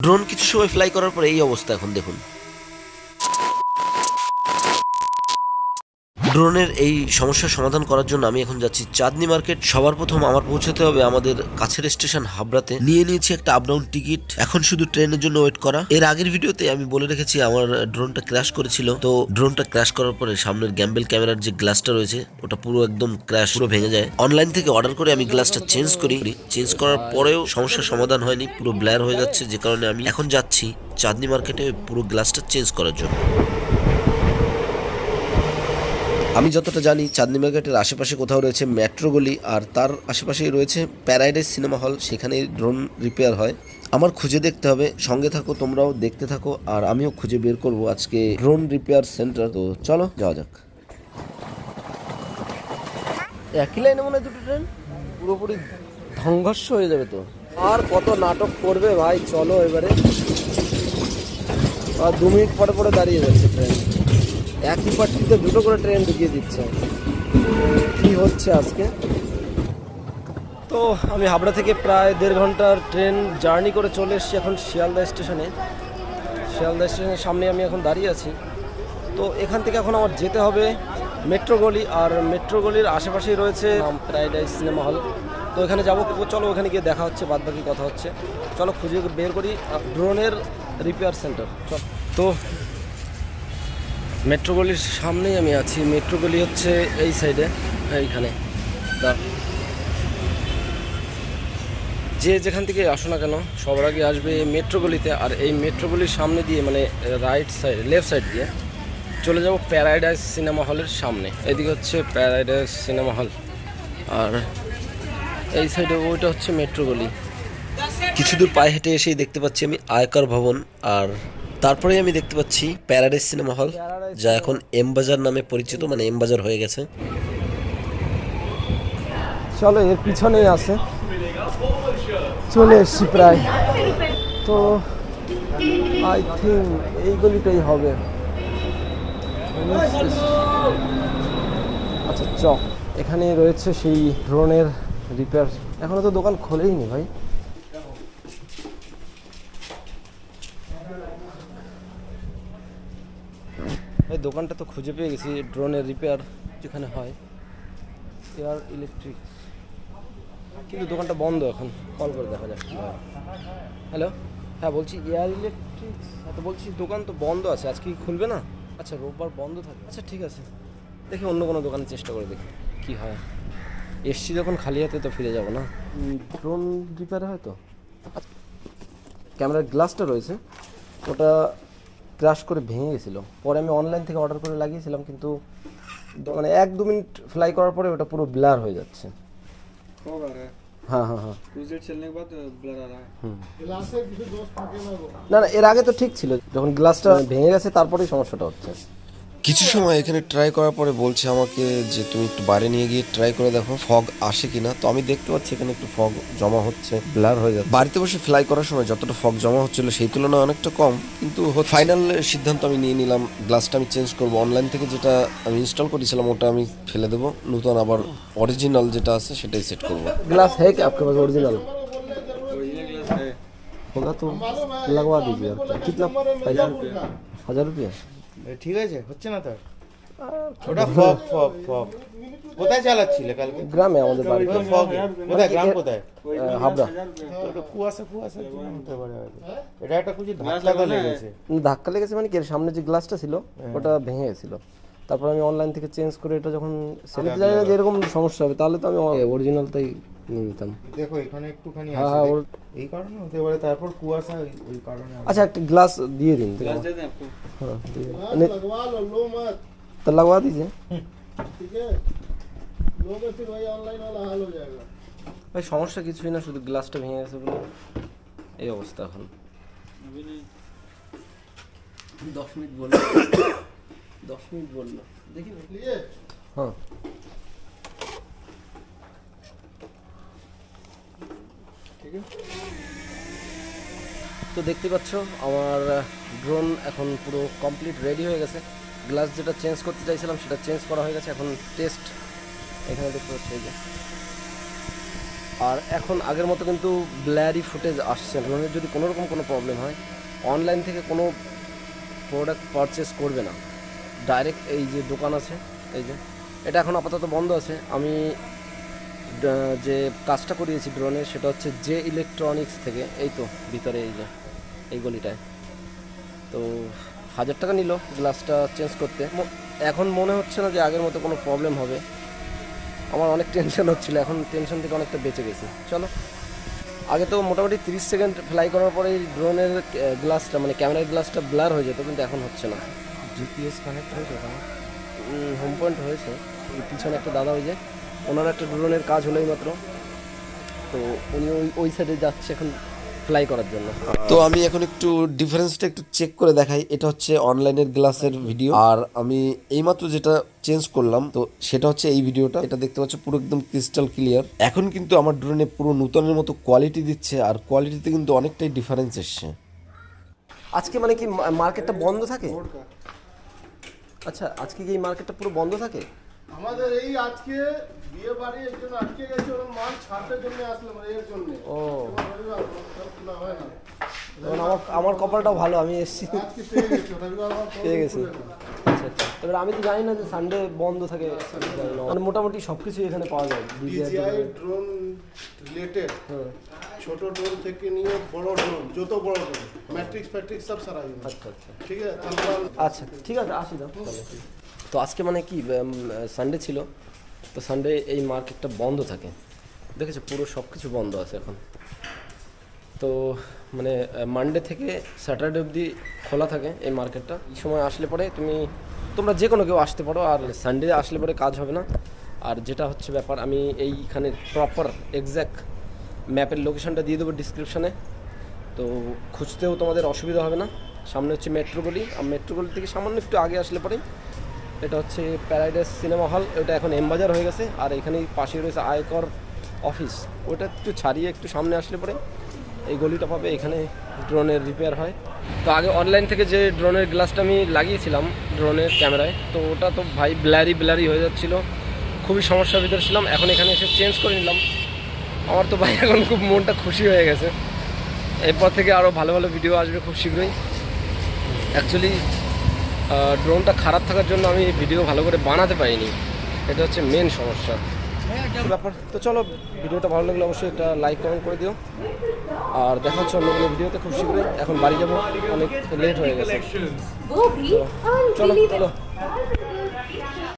Drone কিছু সময় fly করার পরে এই অবস্থা এখন দেখুন। ড্রোনের এই সমস্যার সমাধান করার জন্য আমি এখন যাচ্ছি চাঁদনী মার্কেট। সবার প্রথম আমার পৌঁছাতে হবে আমাদের কাছের স্টেশন হাবড়াতে। নিয়ে নিয়েছি একটা আপ ডাউন টিকিট, এখন শুধু ট্রেনের জন্য ওয়েট করা। এর আগের ভিডিওতে আমি বলে রেখেছি আমার ড্রোনটা ক্র্যাশ করেছিল। তো ড্রোনটা ক্র্যাশ করার পরে সামনের গ্যাম্বেল ক্যামেরার যে গ্লাসটা রয়েছে ওটা পুরো একদম ক্র্যাশ, পুরো ভেঙে যায়। অনলাইন থেকে অর্ডার করে আমি গ্লাসটা চেঞ্জ করি। চেঞ্জ করার পরেও সমস্যার সমাধান হয়নি, পুরো ব্ল্যার হয়ে যাচ্ছে, যে কারণে আমি এখন যাচ্ছি চাঁদনী মার্কেটে পুরো গ্লাসটা চেঞ্জ করার জন্য। আমি যতটা জানি চাঁদনী মার্কেটের আশেপাশে কোথাও রয়েছে মেট্রো গলি, আর তার আশেপাশেই রয়েছে প্যারাডাইস সিনেমা হল, সেখানে ড্রোন রিপেয়ার হয়। আমার খুঁজে দেখতে হবে, সঙ্গে থাকো তোমরাও দেখতে থাকো, আর আমিও খুঁজে বের করব আজকে ড্রোন রিপেয়ার সেন্টার। তো চলো যাওয়া যাক। একই লাইনে মনে হয় দুটো ট্রেন, পুরোপুরি সংঘর্ষ হয়ে যাবে তো। আর কত নাটক করবে ভাই, চলো এবারে। আর 2 মিনিট পরে পরে দাঁড়িয়ে যাচ্ছে ট্রেন, একই পার্টিতে দুটো করে ট্রেন ঢুকিয়ে দিচ্ছে। কি হচ্ছে আজকে? তো আমি হাবড়া থেকে প্রায় 1.5 ঘন্টার ট্রেন জার্নি করে চলে এসেছি এখন শিয়ালদা স্টেশনে। শিয়ালদা স্টেশনের সামনে আমি এখন দাঁড়িয়ে আছি। তো এখান থেকে এখন আমার যেতে হবে মেট্রো গলি, আর মেট্রো গলির আশেপাশেই রয়েছে প্যারাডাইস সিনেমা হল। তো এখানে যাবো, চলো ওখানে গিয়ে দেখা হচ্ছে, বাদ বাকি কথা হচ্ছে। চলো খুঁজে বের করি ড্রোনের রিপেয়ার সেন্টার। চল। তো মেট্রো গলির সামনেই আমি আছি। মেট্রো গলি হচ্ছে এই সাইডে, এইখানে। যে যেখান থেকে আসো না কেন সবার আগে আসবে মেট্রো গলিতে, আর এই মেট্রো গলির সামনে দিয়ে মানে রাইট সাইড, লেফট সাইড দিয়ে চলে যাব প্যারাডাইস সিনেমা হলের সামনে। এদিকে হচ্ছে প্যারাডাইস সিনেমা হল, আর এই সাইডে ওইটা হচ্ছে মেট্রো গলি। কিছু দূর পায়ে হেঁটে এসেই দেখতে পাচ্ছি আমি আয়কর ভবন, আর তারপরে আমি দেখতে পাচ্ছি প্যারাডাইস সিনেমা হল, যা এখন এম বাজার নামে পরিচিত, মানে এম বাজার হয়ে গেছে। চলো এর পিছনেই আছে, চলে এসছি প্রায়। তো আই থিঙ্ক এই গলিটাই হবে। আচ্ছা চক, এখানে রয়েছে সেই ড্রোনের রিপেয়ার। এখনো তো দোকান খোলেইনি ভাই। এই দোকানটা তো খুঁজে পেয়ে গেছি, ড্রোনের রিপেয়ার যেখানে হয়, এয়ার ইলেকট্রিক। কিন্তু দোকানটা বন্ধ এখন, কল করে দেখা যাক কি হয়। হ্যালো, হ্যাঁ বলছি এয়ার ইলেকট্রিক। হ্যাঁ তো বলছি দোকান তো বন্ধ আছে, আজকে কি খুলবে না? আচ্ছা রোববার বন্ধ থাকে। আচ্ছা ঠিক আছে, দেখি অন্য কোনো দোকানে চেষ্টা করে দেখি কি হয়। এসছি যখন খালি হাতে তো ফিরে যাব না। ড্রোন রিপেয়ার হয় তো। ক্যামেরার গ্লাসটা রয়েছে, ওটা ক্র্যাশ করে ভেঙে গেছিলো। পরে আমি অনলাইন থেকে অর্ডার করে লাগিয়েছিলাম, কিন্তু মানে 1-2 মিনিট ফ্লাই করার পরে ওটা পুরো ব্লার হয়ে যাচ্ছে। হ্যাঁ হ্যাঁ হ্যাঁ, না না, এর আগে তো ঠিক ছিল, যখন গ্লাসটা ভেঙে গেছে তারপরেই সমস্যাটা হচ্ছে। কিছু সময় এখানে ট্রাই করার পরে বলছে আমাকে যে তুমি একটু বাইরে নিয়ে গিয়ে ট্রাই করে দেখো ফগ আসে কিনা। তো আমি দেখতে পাচ্ছি এখানে একটু ফগ জমা হচ্ছে, ব্লার হয়ে যাচ্ছে। বাড়িতে বসে ফ্লাই করার সময় যতটা ফগ জমা হচ্ছিল সেই তুলনায় অনেকটা কম, কিন্তু ফাইনাল সিদ্ধান্ত আমি নিয়ে নিলাম, গ্লাসটা আমি চেঞ্জ করবো। অনলাইন থেকে যেটা আমি ইনস্টল করেছিলাম ওটা আমি ফেলে দেবো, নতুন আবার অরিজিনাল যেটা আছে সেটাই সেট করবো। গ্লাস है क्या आपके पास ओरिजिनल? होगा तो लगवा दीजिए। कितना पैसा? 1000 रुपया। ঠিক আছে, হচ্ছে না তার। ওটা ফগ ফগ ফগ কোথায় চালাচ্ছিলে কালকে? গ্রামে আমাদের বাড়ি। ফগ কোথায়? গ্রাম কোথায়? হাবড়া। তো কুয়াশা কুয়াশা হতে পারে হয়তো। এটা একটা কিছু ধাক্কা লেগেছে। ধাক্কা লেগেছে মানে কি, সামনে যে গ্লাসটা ছিল ওটা ভেঙে গেছিল। তারপর আমি অনলাইন থেকে চেঞ্জ করে এটা যখন সেলেতে জানি না যে এরকম সমস্যা হবে, তাহলে তো আমি অরিজিনালটাই নিয়ে নিতাম। দেখো এখানে একটুখানি আছে, এই কারণে হতে পারে। তারপর কুয়াশা ওই কারণে। আচ্ছা একটা গ্লাস দিয়ে দিন। हाँ तो लगवा दीजिए। ठीक है, लोगे फिर वही ऑनलाइन वाला हाल हो जाएगा। भाई সমস্যা কিছুই না, শুধু গ্লাসটা ভেঙে গেছে বলে এই অবস্থা এখন। 10 মিনিট বললো, 10 মিনিট বললো, দেখি নিয়ে। হ্যাঁ ঠিক আছে। তো দেখতে পাচ্ছ আমার ড্রোন এখন পুরো কমপ্লিট রেডি হয়ে গেছে। গ্লাস যেটা চেঞ্জ করতে চাইছিলাম সেটা চেঞ্জ করা হয়ে গেছে। এখন টেস্ট এখানে দেখতে পাচ্ছ, এই যে আর এখন আগের মতো কিন্তু ব্ল্যারি ফুটেজ আসছে না। ড্রোনের যদি কোনো রকম কোনো প্রবলেম হয়, অনলাইন থেকে কোনো প্রোডাক্ট পারচেস করবে না, ডাইরেক্ট এই যে দোকান আছে, এই যে এটা এখন আপাতত বন্ধ আছে। আমি যে কাজটা করিয়েছি ড্রোনের সেটা হচ্ছে জে ইলেকট্রনিক্স থেকে, এই তো ভিতরে এই যে এই গলিটায়। তো 1000 টাকা নিল গ্লাসটা চেঞ্জ করতে। এখন মনে হচ্ছে না যে আগের মতো কোনো প্রবলেম হবে। আমার অনেক টেনশন হচ্ছিলো, এখন টেনশন থেকে অনেকটা বেঁচে গেছি। চলো, আগে তো মোটামুটি 30 সেকেন্ড ফ্লাই করার পরে ড্রোনের গ্লাসটা মানে ক্যামেরার গ্লাসটা ব্লার হয়ে যেত, কিন্তু এখন হচ্ছে না। জিপিএস কানেক্ট হয়েছে ওখানে? হোম পয়েন্ট হয়েছে। পিছনে একটা দাদা, ওই যে ওনার একটা ড্রোনের কাজ হলোই মাত্র, তো উনি ওই সাইডে যাচ্ছে এখন ফ্লাই করার জন্য। তো আমি এখন একটু ডিফারেন্সটা একটু চেক করে দেখাই। এটা হচ্ছে অনলাইনের গ্লাসের ভিডিও, আর আমি এইমাত্র যেটা চেঞ্জ করলাম তো সেটা হচ্ছে এই ভিডিওটা। এটা দেখতে পাচ্ছ পুরো একদম ক্রিস্টাল ক্লিয়ার। এখন কিন্তু আমার ড্রোনে পুরো নতুনের মতো কোয়ালিটি দিচ্ছে, আর কোয়ালিটিতে কিন্তু অনেকটাই ডিফারেন্স এসছে। আজকে মানে কি মার্কেটটা বন্ধ থাকে? আচ্ছা, আজকে কি এই মার্কেটটা পুরো বন্ধ থাকে? আমাদের এই আজকে বিয়ে বাড়ি এর জন্য আটকে গেছে, ওরা মাল ছাড়তে জন্য আসলাম এর জন্য। ও, না হয় না, আমার কপালটাও ভালো, আমি এসেছি আজকে পেয়ে গেছি, রবিবার পেয়ে গেছি। আচ্ছা আচ্ছা, এবার আমি তো জানি না যে সানডে বন্ধ থাকে, মানে মোটামুটি সব কিছু এখানে পাওয়া যায়। ডিজিআই ড্রোন রিলেটেড ছোট ড্রোন থেকে নিয়ে বড় ড্রোন, যত বড় ড্রোন ম্যাট্রিক্স ফ্যাট্রিক্স সব সারা যাবে। আচ্ছা আচ্ছা ঠিক আছে, তারপর আচ্ছা ঠিক আছে, আসি দাও। তো আজকে মানে কি সানডে ছিল, তো সানডে এই মার্কেটটা বন্ধ থাকে। দেখেছো পুরো সব কিছু বন্ধ আছে এখন। তো মানে মানডে থেকে স্যাটারডে অবধি খোলা থাকে এই মার্কেটটা। এই সময় আসলে পরে তোমরা যে কোনো কেউ আসতে পারো, আর সানডে আসলে পরে কাজ হবে না। আর যেটা হচ্ছে ব্যাপার, আমি এইখানে প্রপার এক্স্যাক্ট ম্যাপের লোকেশনটা দিয়ে দেবো ডিসক্রিপশানে, তো খুঁজতেও তোমাদের অসুবিধা হবে না। সামনে হচ্ছে মেট্রো গলি, আর মেট্রো গলি থেকে সামান্য একটু আগে আসলে পরে এটা হচ্ছে প্যারাডাইস সিনেমা হল, ওটা এখন এমবাজার হয়ে গেছে। আর এখানেই পাশেই রয়েছে আয়কর অফিস, ওটা একটু ছাড়িয়ে একটু সামনে আসলে পরে এই গলিটা পাবে, এখানে ড্রোনের রিপেয়ার হয়। তো আগে অনলাইন থেকে যে ড্রোনের গ্লাসটা আমি লাগিয়েছিলাম ড্রোনের ক্যামেরায়, তো ওটা তো ভাই ব্ল্যারি হয়ে যাচ্ছিলো, খুবই সমস্যার ভিতরে ছিলাম। এখন এখানে এসে চেঞ্জ করে নিলাম। আমার তো ভাই এখন খুব মনটা খুশি হয়ে গেছে। এরপর থেকে আরও ভালো ভালো ভিডিও আসবে খুব শীঘ্রই। অ্যাকচুয়ালি ড্রোনটা খারাপ থাকার জন্য আমি ভিডিও ভালো করে বানাতে পারিনি, এটা হচ্ছে মেন সমস্যা ব্যাপার। তো চলো, ভিডিওটা ভালো লাগলে অবশ্যই একটা লাইক কমেন্ট করে দিও, আর দেখা হচ্ছে অন্য কোনো ভিডিওতে খুব শীঘ্রই। এখন বাড়ি যাবো, অনেক লেট হয়ে গেছে। চলো চলো।